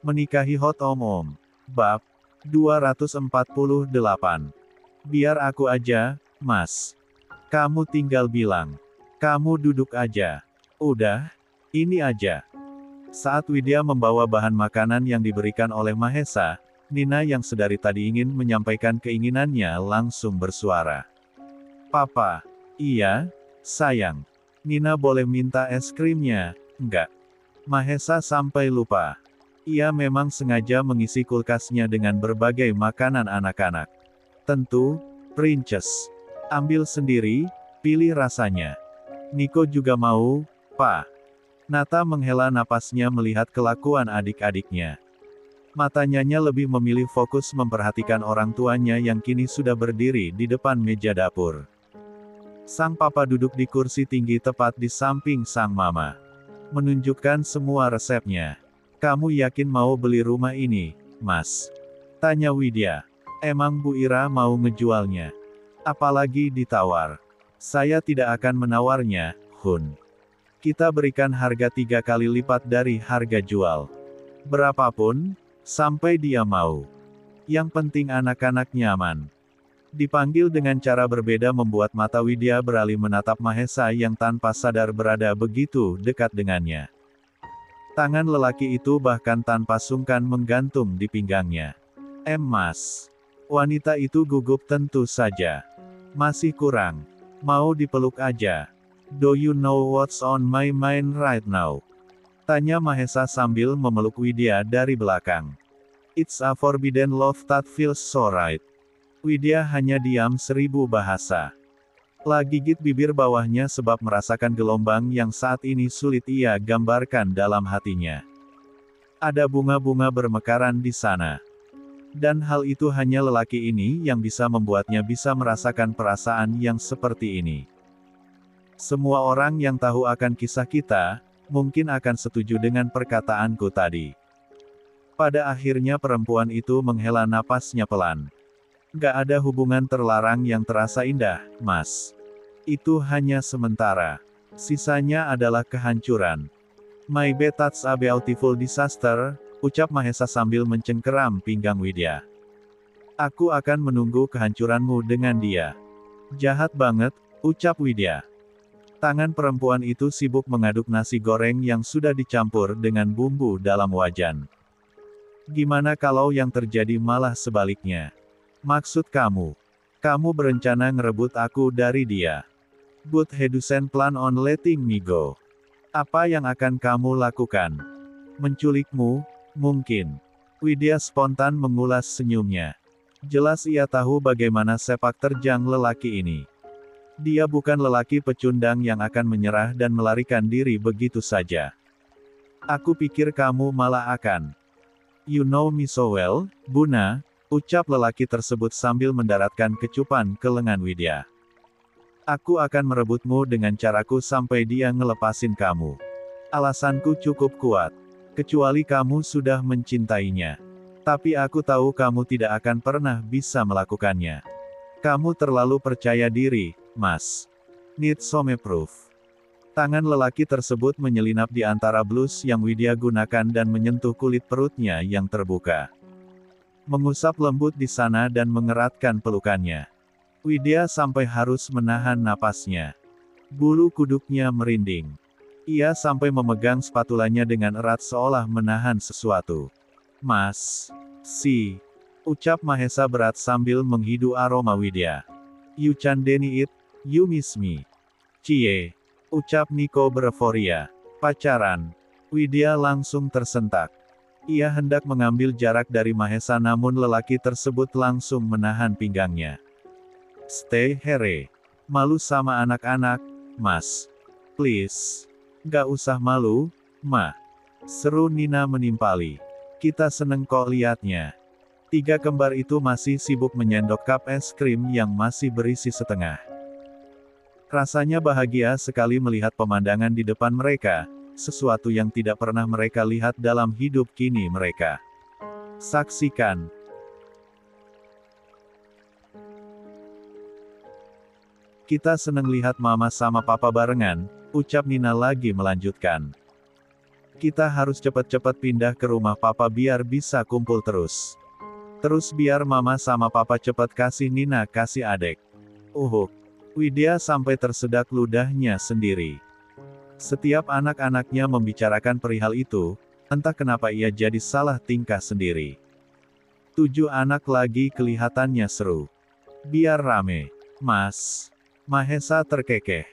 Menikahi Hot Om. Bab 248. Biar aku aja, Mas. Kamu tinggal bilang. Kamu duduk aja. Udah, ini aja. Saat Widya membawa bahan makanan yang diberikan oleh Mahesa, Nina yang sedari tadi ingin menyampaikan keinginannya langsung bersuara. Papa. Iya, sayang. Nina boleh minta es krimnya, enggak? Mahesa sampai lupa. Ia memang sengaja mengisi kulkasnya dengan berbagai makanan anak-anak. Tentu, Princess. Ambil sendiri, pilih rasanya. Niko juga mau, Pak. Nata menghela napasnya melihat kelakuan adik-adiknya. Matanya lebih memilih fokus memperhatikan orang tuanya yang kini sudah berdiri di depan meja dapur. Sang papa duduk di kursi tinggi tepat di samping sang mama. Menunjukkan semua resepnya. Kamu yakin mau beli rumah ini, Mas? Tanya Widya. Emang Bu Ira mau ngejualnya? Apalagi ditawar. Saya tidak akan menawarnya, Hun. Kita berikan harga 3 kali lipat dari harga jual. Berapapun, sampai dia mau. Yang penting anak-anak nyaman. Dipanggil dengan cara berbeda membuat mata Widya beralih menatap Mahesa yang tanpa sadar berada begitu dekat dengannya. Tangan lelaki itu bahkan tanpa sungkan menggantung di pinggangnya. Mas. Wanita itu gugup tentu saja. Masih kurang. Mau dipeluk aja. Do you know what's on my mind right now? Tanya Mahesa sambil memeluk Widya dari belakang. It's a forbidden love that feels so right. Widya hanya diam 1000 bahasa. Gigit bibir bawahnya sebab merasakan gelombang yang saat ini sulit ia gambarkan dalam hatinya. Ada bunga-bunga bermekaran di sana. Dan hal itu hanya lelaki ini yang bisa membuatnya bisa merasakan perasaan yang seperti ini. Semua orang yang tahu akan kisah kita, mungkin akan setuju dengan perkataanku tadi. Pada akhirnya perempuan itu menghela napasnya pelan. Gak ada hubungan terlarang yang terasa indah, Mas. Itu hanya sementara. Sisanya adalah kehancuran. My bad, that's a beautiful disaster, ucap Mahesa sambil mencengkeram pinggang Widya. Aku akan menunggu kehancuranmu dengan dia. Jahat banget, ucap Widya. Tangan perempuan itu sibuk mengaduk nasi goreng yang sudah dicampur dengan bumbu dalam wajan. Gimana kalau yang terjadi malah sebaliknya? Maksud kamu berencana ngerebut aku dari dia. But he doesn't plan on letting me go. Apa yang akan kamu lakukan? Menculikmu, mungkin. Widya spontan mengulas senyumnya. Jelas ia tahu bagaimana sepak terjang lelaki ini. Dia bukan lelaki pecundang yang akan menyerah dan melarikan diri begitu saja. Aku pikir kamu malah akan. You know me so well, Buna, ucap lelaki tersebut sambil mendaratkan kecupan ke lengan Widya. Aku akan merebutmu dengan caraku sampai dia ngelepasin kamu. Alasanku cukup kuat. Kecuali kamu sudah mencintainya. Tapi aku tahu kamu tidak akan pernah bisa melakukannya. Kamu terlalu percaya diri, Mas. Need some proof. Tangan lelaki tersebut menyelinap di antara blus yang Widya gunakan dan menyentuh kulit perutnya yang terbuka. Mengusap lembut di sana dan mengeratkan pelukannya. Widya sampai harus menahan napasnya. Bulu kuduknya merinding. Ia sampai memegang spatulanya dengan erat seolah menahan sesuatu. Mas. Ucap Mahesa berat sambil menghidu aroma Widya. You can deny it, you miss me. Cie. Ucap Niko bereforia. Pacaran. Widya langsung tersentak. Ia hendak mengambil jarak dari Mahesa namun lelaki tersebut langsung menahan pinggangnya. Stay here. Malu sama anak-anak, Mas. Please. Gak usah malu, Ma. Seru Nina menimpali. Kita seneng kok liatnya. 3 kembar itu masih sibuk menyendok cup es krim yang masih berisi setengah. Rasanya bahagia sekali melihat pemandangan di depan mereka, sesuatu yang tidak pernah mereka lihat dalam hidup kini mereka. Saksikan. Kita seneng lihat mama sama papa barengan, ucap Nina lagi melanjutkan. Kita harus cepat-cepat pindah ke rumah papa biar bisa kumpul terus. Terus biar mama sama papa cepat kasih Nina kasih adek. Widya sampai tersedak ludahnya sendiri. Setiap anak-anaknya membicarakan perihal itu, entah kenapa ia jadi salah tingkah sendiri. 7 anak lagi kelihatannya seru. Biar rame, Mas. Mahesa terkekeh.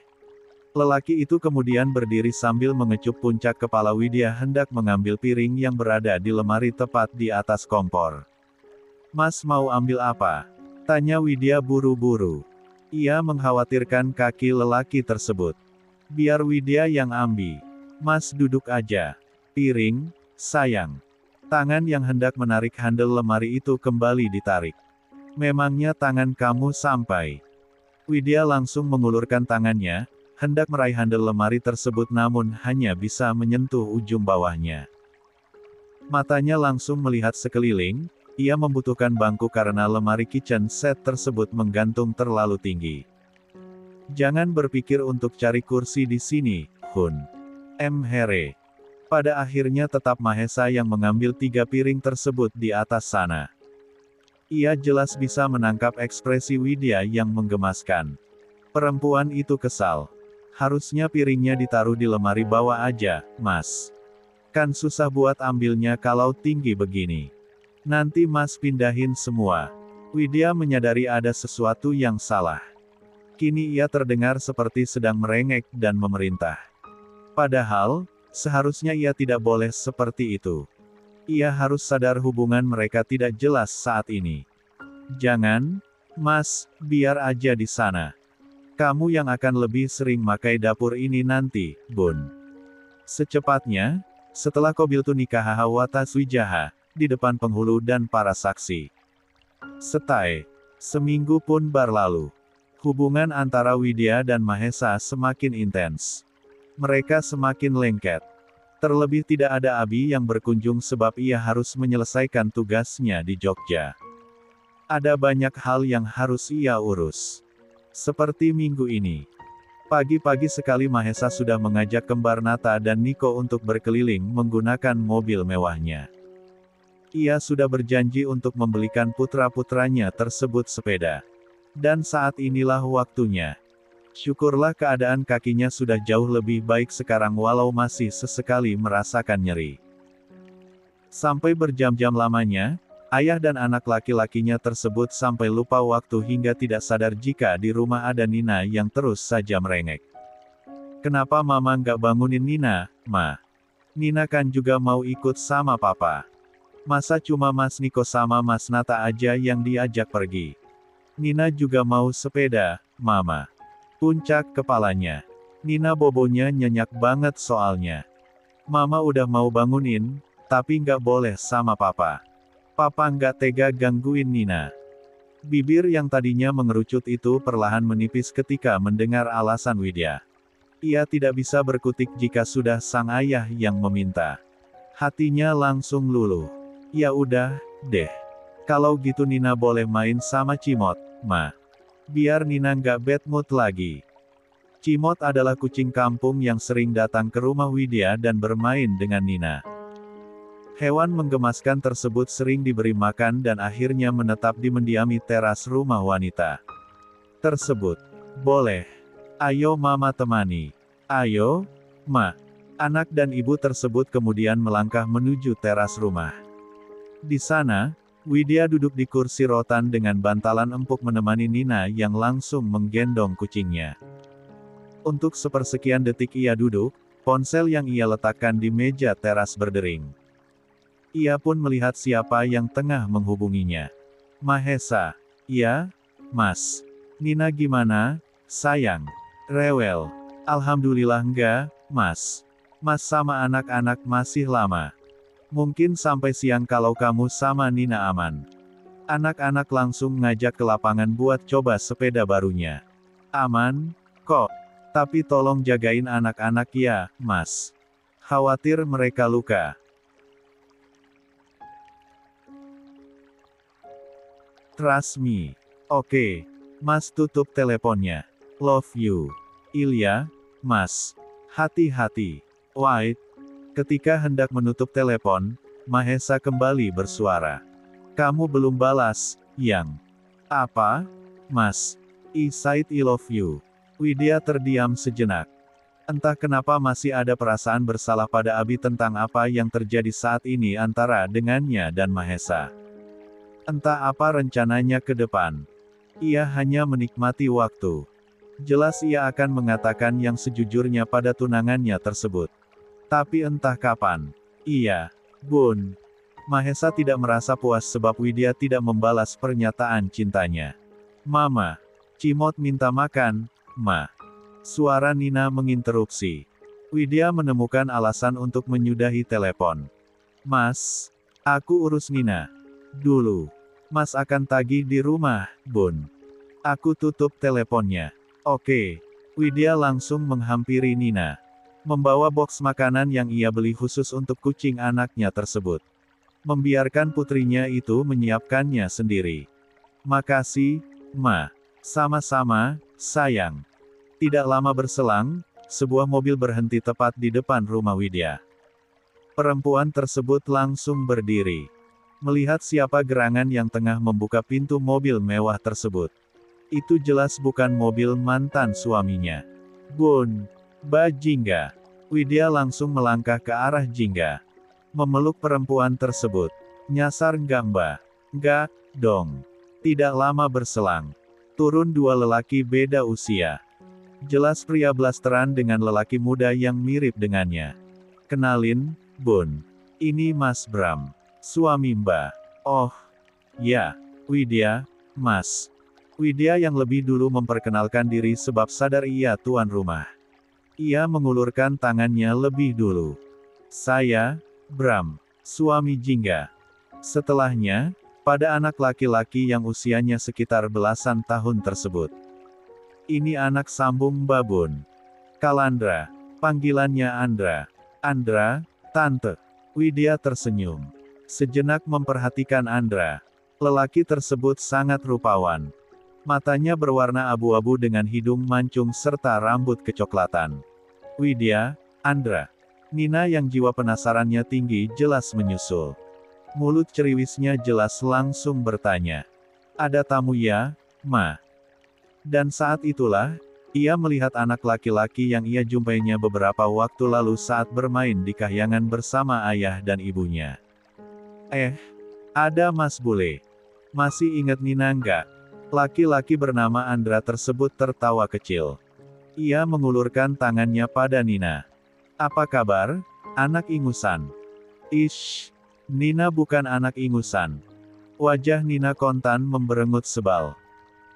Lelaki itu kemudian berdiri sambil mengecup puncak kepala Widya hendak mengambil piring yang berada di lemari tepat di atas kompor. Mas mau ambil apa? Tanya Widya buru-buru. Ia mengkhawatirkan kaki lelaki tersebut. Biar Widya yang ambil. Mas duduk aja. Piring, sayang. Tangan yang hendak menarik handle lemari itu kembali ditarik. Memangnya tangan kamu sampai? Widya langsung mengulurkan tangannya, hendak meraih handle lemari tersebut namun hanya bisa menyentuh ujung bawahnya. Matanya langsung melihat sekeliling, ia membutuhkan bangku karena lemari kitchen set tersebut menggantung terlalu tinggi. Jangan berpikir untuk cari kursi di sini, Hun. Here. Pada akhirnya tetap Mahesa yang mengambil 3 piring tersebut di atas sana. Ia jelas bisa menangkap ekspresi Widya yang menggemaskan. Perempuan itu kesal. Harusnya piringnya ditaruh di lemari bawah aja, Mas. Kan susah buat ambilnya kalau tinggi begini. Nanti Mas pindahin semua. Widya menyadari ada sesuatu yang salah. Kini ia terdengar seperti sedang merengek dan memerintah. Padahal, seharusnya ia tidak boleh seperti itu. Ia harus sadar hubungan mereka tidak jelas saat ini. Jangan, Mas, biar aja di sana. Kamu yang akan lebih sering makai dapur ini nanti, Bun. Secepatnya, setelah Kobiltu nikah Hawata Swijaha, di depan penghulu dan para saksi. Seminggu pun berlalu. Hubungan antara Widya dan Mahesa semakin intens. Mereka semakin lengket. Terlebih tidak ada Abi yang berkunjung sebab ia harus menyelesaikan tugasnya di Jogja. Ada banyak hal yang harus ia urus. Seperti minggu ini. Pagi-pagi sekali Mahesa sudah mengajak kembar Nata dan Niko untuk berkeliling menggunakan mobil mewahnya. Ia sudah berjanji untuk membelikan putra-putranya tersebut sepeda. Dan saat inilah waktunya. Syukurlah keadaan kakinya sudah jauh lebih baik sekarang walau masih sesekali merasakan nyeri. Sampai berjam-jam lamanya, ayah dan anak laki-lakinya tersebut sampai lupa waktu hingga tidak sadar jika di rumah ada Nina yang terus saja merengek. Kenapa mama nggak bangunin Nina, Ma? Nina kan juga mau ikut sama papa. Masa cuma Mas Niko sama Mas Nata aja yang diajak pergi? Nina juga mau sepeda, Mama. Puncak kepalanya. Nina bobonya nyenyak banget soalnya. Mama udah mau bangunin, tapi nggak boleh sama papa. Papa nggak tega gangguin Nina. Bibir yang tadinya mengerucut itu perlahan menipis ketika mendengar alasan Widya. Ia tidak bisa berkutik jika sudah sang ayah yang meminta. Hatinya langsung luluh. Ya udah, deh. Kalau gitu Nina boleh main sama Cimot, Ma. Biar Nina nggak bad mood lagi. Cimot adalah kucing kampung yang sering datang ke rumah Widya dan bermain dengan Nina. Hewan menggemaskan tersebut sering diberi makan dan akhirnya menetap di mendiami teras rumah wanita tersebut. Boleh. Ayo Mama temani. Ayo, Ma. Anak dan ibu tersebut kemudian melangkah menuju teras rumah. Di sana, Widya duduk di kursi rotan dengan bantalan empuk menemani Nina yang langsung menggendong kucingnya. Untuk sepersekian detik ia duduk, ponsel yang ia letakkan di meja teras berdering. Ia pun melihat siapa yang tengah menghubunginya. Mahesa. Ya, Mas. Nina gimana, sayang? Rewel. Alhamdulillah enggak, Mas. Mas sama anak-anak masih lama. Mungkin sampai siang kalau kamu sama Nina aman. Anak-anak langsung ngajak ke lapangan buat coba sepeda barunya. Aman, kok. Tapi tolong jagain anak-anak ya, Mas. Khawatir mereka luka. Trust me. Oke. Mas tutup teleponnya. Love you. Ilya, Mas. Hati-hati. White. Ketika hendak menutup telepon, Mahesa kembali bersuara. Kamu belum balas, Yang. Apa? Mas. I said I love you. Widya terdiam sejenak. Entah kenapa masih ada perasaan bersalah pada Abi tentang apa yang terjadi saat ini antara dengannya dan Mahesa. Entah apa rencananya ke depan. Ia hanya menikmati waktu. Jelas ia akan mengatakan yang sejujurnya pada tunangannya tersebut. Tapi entah kapan. Iya. Bun. Mahesa tidak merasa puas sebab Widya tidak membalas pernyataan cintanya. Mama. Cimot minta makan, Ma. Suara Nina menginterupsi. Widya menemukan alasan untuk menyudahi telepon. Mas. Aku urus Nina. Dulu. Mas akan tagih di rumah, Bun. Aku tutup teleponnya. Oke. Widya langsung menghampiri Nina. Membawa boks makanan yang ia beli khusus untuk kucing anaknya tersebut. Membiarkan putrinya itu menyiapkannya sendiri. Makasih, Ma. Sama-sama, sayang. Tidak lama berselang, sebuah mobil berhenti tepat di depan rumah Widya. Perempuan tersebut langsung berdiri. Melihat siapa gerangan yang tengah membuka pintu mobil mewah tersebut. Itu jelas bukan mobil mantan suaminya. Bun. Ba Jingga. Widya langsung melangkah ke arah Jingga. Memeluk perempuan tersebut. Nyasar nggak Mbak? Nggak, dong. Tidak lama berselang. Turun dua lelaki beda usia. Jelas pria blasteran dengan lelaki muda yang mirip dengannya. Kenalin, Bun. Ini Mas Bram. Suami Mbak. Oh. Ya. Widya, Mas. Widya yang lebih dulu memperkenalkan diri sebab sadar ia tuan rumah. Ia mengulurkan tangannya lebih dulu. Saya, Bram, suami Jingga. Setelahnya, pada anak laki-laki yang usianya sekitar belasan tahun tersebut. Ini anak sambung Babun. Kalandra. Panggilannya Andra. Andra, Tante. Widya tersenyum. Sejenak memperhatikan Andra. Lelaki tersebut sangat rupawan. Matanya berwarna abu-abu dengan hidung mancung serta rambut kecoklatan. Widya, Andra. Nina yang jiwa penasarannya tinggi jelas menyusul. Mulut ceriwisnya jelas langsung bertanya. Ada tamu ya, Ma? Dan saat itulah, ia melihat anak laki-laki yang ia jumpainya beberapa waktu lalu saat bermain di kahyangan bersama ayah dan ibunya. Ada Mas Bule. Masih ingat Nina enggak? Laki-laki bernama Andra tersebut tertawa kecil. Ia mengulurkan tangannya pada Nina. Apa kabar, anak ingusan? Ish, Nina bukan anak ingusan. Wajah Nina kontan memberengut sebal.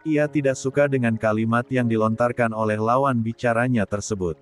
Ia tidak suka dengan kalimat yang dilontarkan oleh lawan bicaranya tersebut.